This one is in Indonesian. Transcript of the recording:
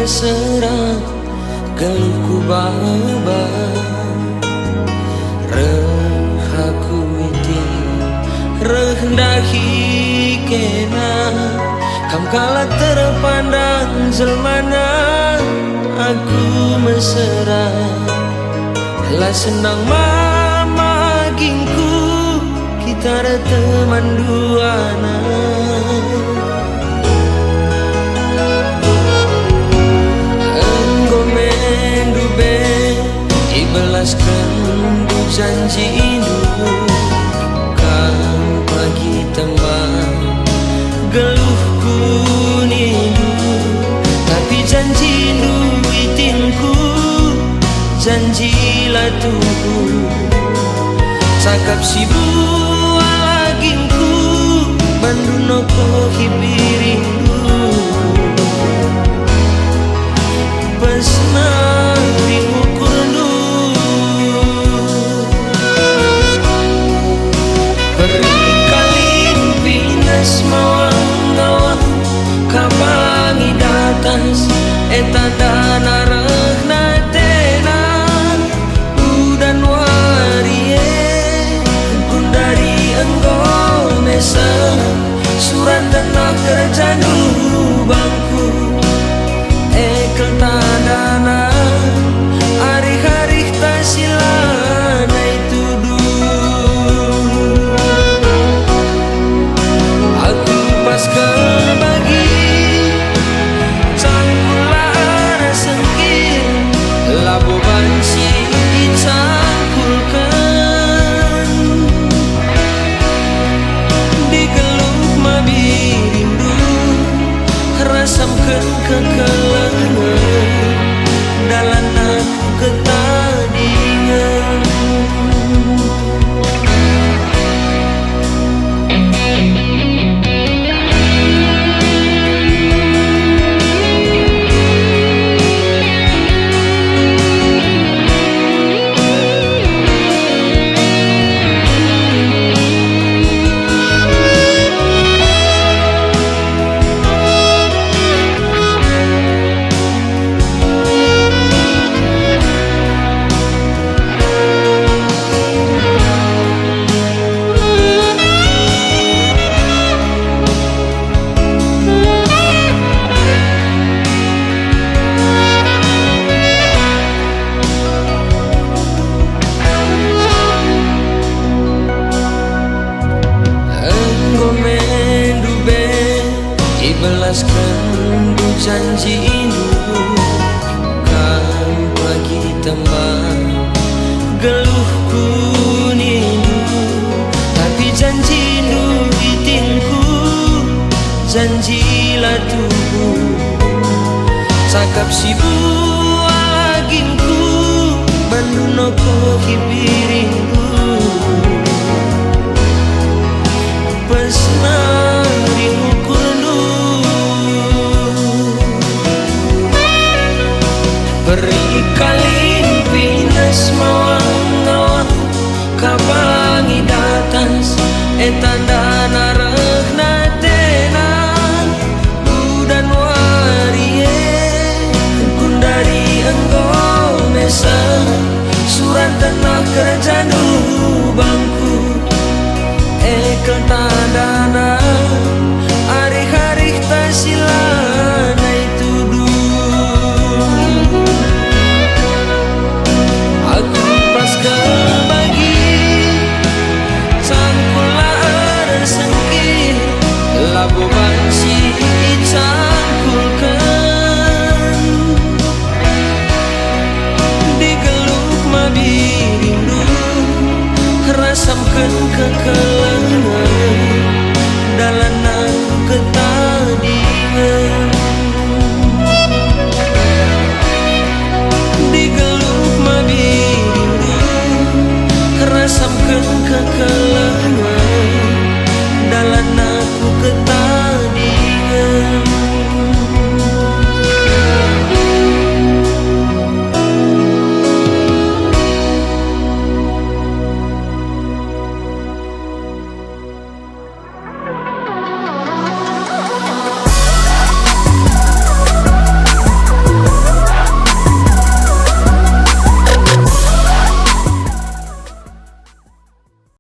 mesra gelku baba rehaku iti rehendahi kena kam kala terpandang zelmana aku mesra lah senang mama gingku kita teman duana ibelaskan bu janji indu kan pagi teman geluhku nindu tapi janji indu itinku janjilah tunggu cakap si buah lagingku bandunoko hibirindu pesna etanda narahna tenan udan warie kundari engkau mesa surat tenang kerja bangku ekel tandana hari-hari tasilana itu aku pas kebagi labu banci dicangkulkan di geluh mabirindu rasamkan kekelengan dalam aku ketadingan ibelaskan bu janji indu kan pagi teman geluhku nindu tapi janji indu itinku janjilah tunggu cakap si buah lagingku bandunoko hibirindu pesna perikalin pinas mawang kabangi datas etanda narahna tenan udan warie kundari engkau mesa surat tanah kerja bangku ekel tandana hari-hari tasilana itu madingan